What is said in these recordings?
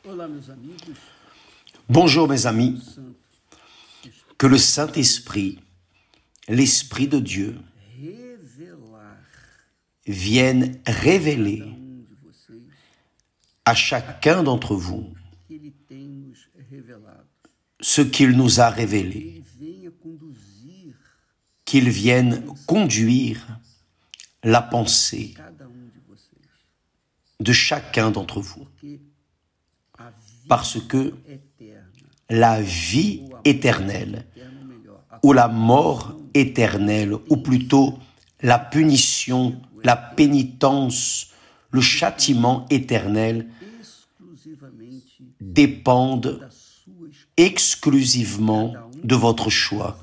Olá, meus amigos. Bonjour mes amis, que le Saint-Esprit, l'Esprit de Dieu, vienne révéler à chacun d'entre vous ce qu'il nous a révélé, qu'il vienne conduire la pensée de chacun d'entre vous. Parce que la vie éternelle, ou la mort éternelle, ou plutôt la punition, la pénitence, le châtiment éternel, dépendent exclusivement de votre choix.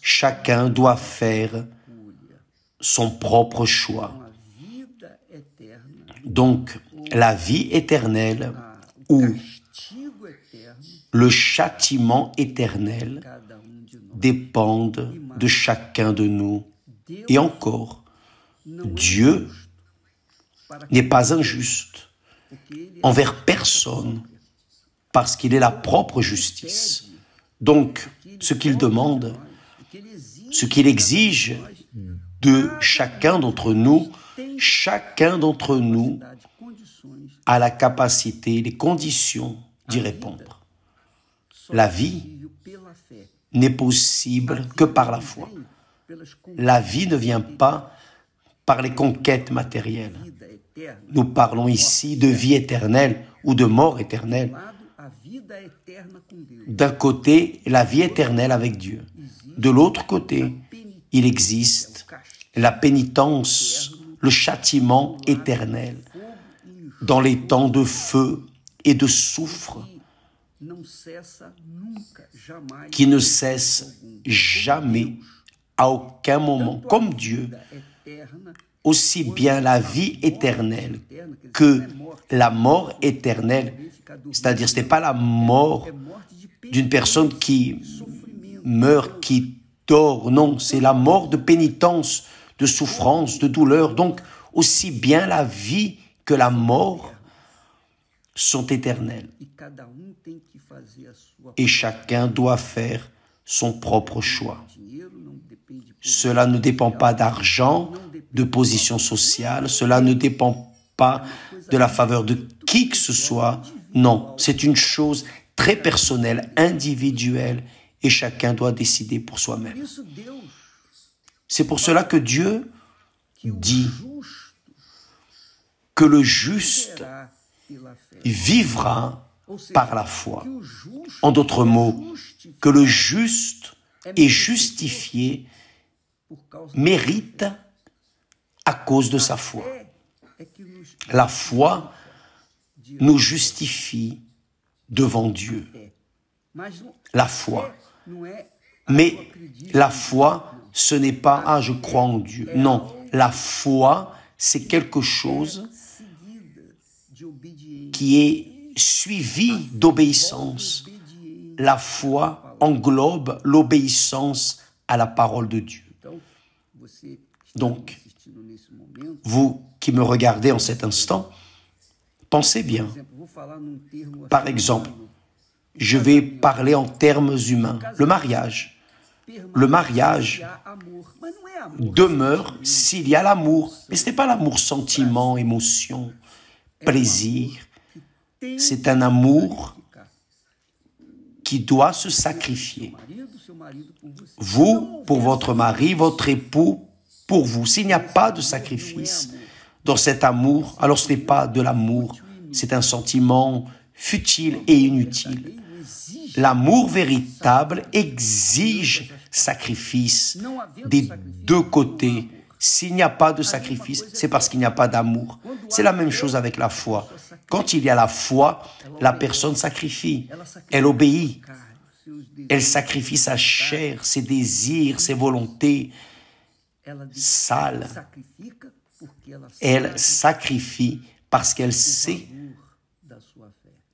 Chacun doit faire son propre choix. Donc, la vie éternelle ou le châtiment éternel dépendent de chacun de nous. Et encore, Dieu n'est pas injuste envers personne parce qu'il est la propre justice. Donc, ce qu'il demande, ce qu'il exige de chacun d'entre nous a la capacité, les conditions d'y répondre. La vie n'est possible que par la foi. La vie ne vient pas par les conquêtes matérielles. Nous parlons ici de vie éternelle ou de mort éternelle. D'un côté, la vie éternelle avec Dieu. De l'autre côté, il existe la pénitence, le châtiment éternel dans les temps de feu et de soufre qui ne cesse jamais à aucun moment, comme Dieu, aussi bien la vie éternelle que la mort éternelle, c'est-à-dire ce n'est pas la mort d'une personne qui meurt, qui dort, non, c'est la mort de pénitence, de souffrance, de douleur. Donc, aussi bien la vie que la mort sont éternelles. Et chacun doit faire son propre choix. Cela ne dépend pas d'argent, de position sociale, cela ne dépend pas de la faveur de qui que ce soit. Non, c'est une chose très personnelle, individuelle, et chacun doit décider pour soi-même. C'est pour cela que Dieu dit que le juste vivra par la foi. En d'autres mots, que le juste est justifié, mérite à cause de sa foi. La foi nous justifie devant Dieu. La foi. Mais la foi, ce n'est pas « Ah, je crois en Dieu ». Non, la foi, c'est quelque chose qui est suivi d'obéissance. La foi englobe l'obéissance à la parole de Dieu. Donc, vous qui me regardez en cet instant, pensez bien. Par exemple, je vais parler en termes humains. Le mariage demeure s'il y a l'amour. Mais ce n'est pas l'amour sentiment, émotion, plaisir. C'est un amour qui doit se sacrifier. Vous, pour votre mari, votre époux, pour vous. S'il n'y a pas de sacrifice dans cet amour, alors ce n'est pas de l'amour. C'est un sentiment futile et inutile. L'amour véritable exige sacrifice des deux côtés. S'il n'y a pas de sacrifice, c'est parce qu'il n'y a pas d'amour. C'est la même chose avec la foi. Quand il y a la foi, la personne sacrifie. Elle obéit. Elle sacrifie sa chair, ses désirs, ses volontés sales. Elle sacrifie parce qu'elle sait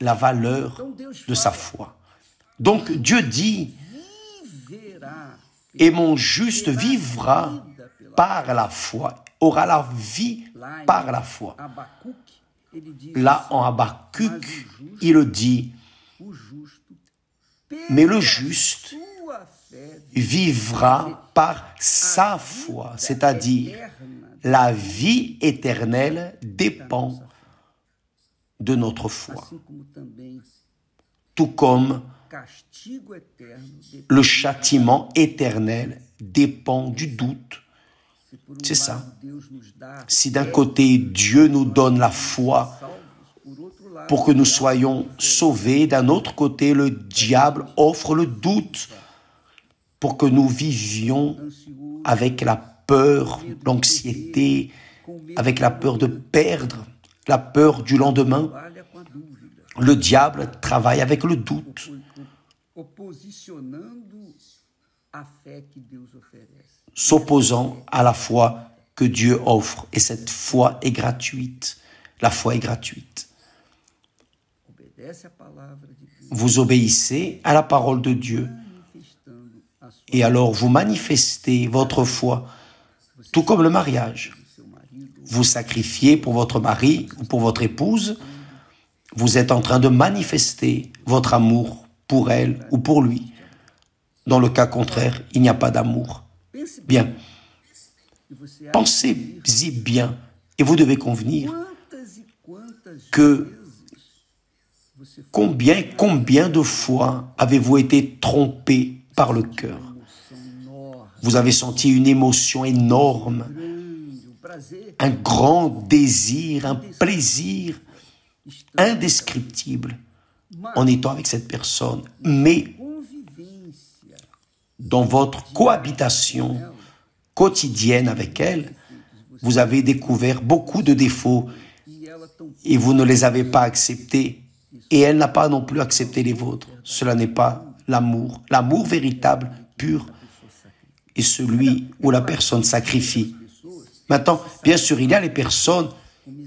la valeur de sa foi. Donc Dieu dit, et mon juste vivra par la foi, aura la vie par la foi. là en Habakkuk, il dit, mais le juste vivra par sa foi, c'est-à-dire la vie éternelle dépend de notre foi, tout comme le châtiment éternel dépend du doute. C'est ça. Si d'un côté Dieu nous donne la foi pour que nous soyons sauvés, d'un autre côté le diable offre le doute pour que nous vivions avec la peur, l'anxiété, avec la peur de perdre, la peur du lendemain. Le diable travaille avec le doute, s'opposant à la foi que Dieu offre. Et cette foi est gratuite. La foi est gratuite. Vous obéissez à la parole de Dieu. Et alors vous manifestez votre foi, tout comme le mariage. Vous sacrifiez pour votre mari ou pour votre épouse. Vous êtes en train de manifester votre amour pour elle ou pour lui. Dans le cas contraire, il n'y a pas d'amour. Bien. Pensez-y bien. Et vous devez convenir que combien de fois avez-vous été trompé par le cœur? Vous avez senti une émotion énorme, un grand désir, un plaisir indescriptible en étant avec cette personne. Mais dans votre cohabitation quotidienne avec elle, vous avez découvert beaucoup de défauts et vous ne les avez pas acceptés. Et elle n'a pas non plus accepté les vôtres. Cela n'est pas l'amour. L'amour véritable, pur, est celui où la personne sacrifie. Maintenant, bien sûr, il y a les personnes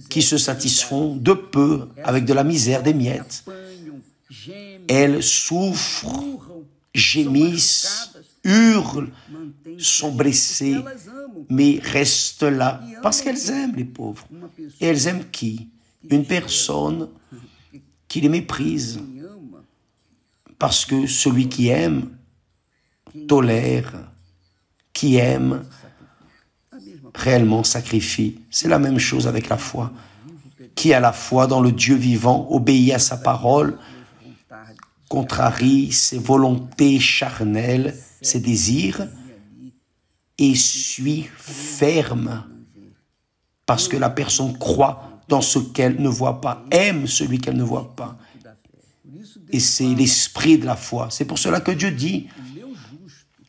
qui se satisfont de peu avec de la misère, des miettes. Elles souffrent, gémissent, hurlent, sont blessées, mais restent là parce qu'elles aiment les pauvres. Et elles aiment qui? Une personne qui les méprise. Parce que celui qui aime tolère, qui aime réellement sacrifie. C'est la même chose avec la foi. Qui a la foi dans le Dieu vivant, obéit à sa parole, contrarie ses volontés charnelles, ses désirs, et suit ferme, parce que la personne croit dans ce qu'elle ne voit pas, aime celui qu'elle ne voit pas. Et c'est l'esprit de la foi. C'est pour cela que Dieu dit,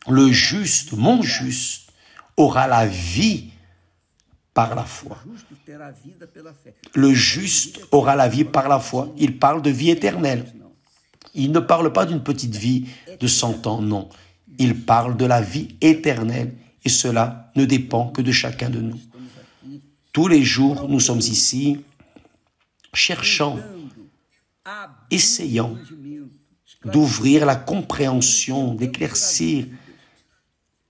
le juste, mon juste, aura la vie par la foi. Le juste aura la vie par la foi. Il parle de vie éternelle. Il ne parle pas d'une petite vie de 100 ans, non. Il parle de la vie éternelle. Et cela ne dépend que de chacun de nous. Tous les jours, nous sommes ici, cherchant, essayant d'ouvrir la compréhension, d'éclaircir,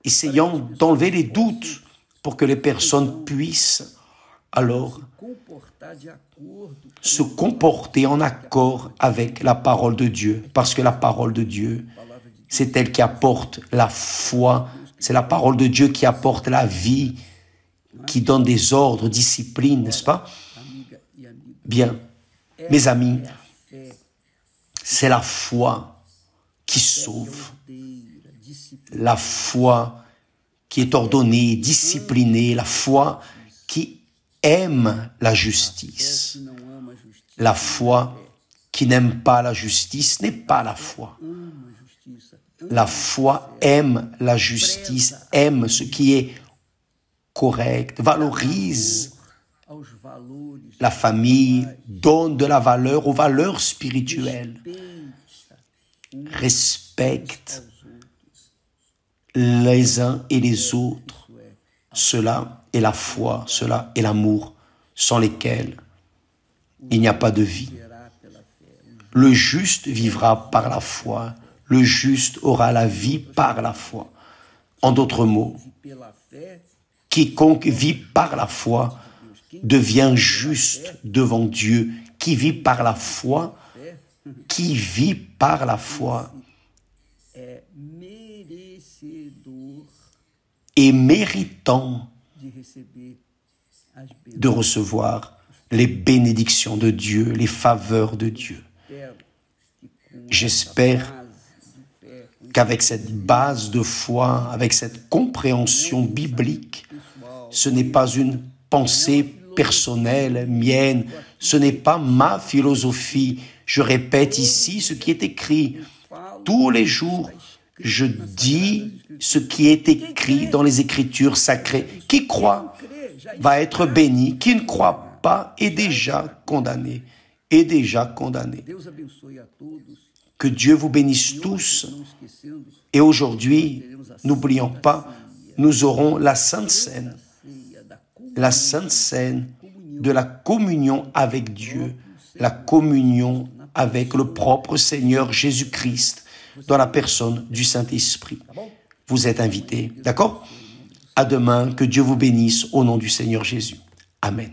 essayant d'enlever les doutes pour que les personnes puissent alors se comporter en accord avec la parole de Dieu. Parce que la parole de Dieu, c'est elle qui apporte la foi, c'est la parole de Dieu qui apporte la vie, qui donne des ordres, discipline, n'est-ce pas? Bien, mes amis, c'est la foi qui sauve, la foi qui est ordonnée, disciplinée, la foi qui aime la justice. La foi qui n'aime pas la justice n'est pas la foi. La foi aime la justice, aime ce qui est correct, valorise la famille, donne de la valeur aux valeurs spirituelles, respecte les uns et les autres. Cela est la foi, cela est l'amour, sans lesquels il n'y a pas de vie. Le juste vivra par la foi, le juste aura la vie par la foi. En d'autres mots, quiconque vit par la foi devient juste devant Dieu, qui vit par la foi, qui vit par la foi et méritant de recevoir les bénédictions de Dieu, les faveurs de Dieu. J'espère qu'avec cette base de foi, avec cette compréhension biblique, ce n'est pas une pensée personnelle, mienne, ce n'est pas ma philosophie. Je répète ici ce qui est écrit. Tous les jours, je dis ce qui est écrit dans les Écritures sacrées. Qui croit va être béni, qui ne croit pas est déjà condamné, est déjà condamné. Que Dieu vous bénisse tous. Et aujourd'hui, n'oublions pas, nous aurons la Sainte Seine de la communion avec Dieu, la communion avec le propre Seigneur Jésus-Christ dans la personne du Saint-Esprit. Vous êtes invités, d'accord? À demain, que Dieu vous bénisse au nom du Seigneur Jésus. Amen.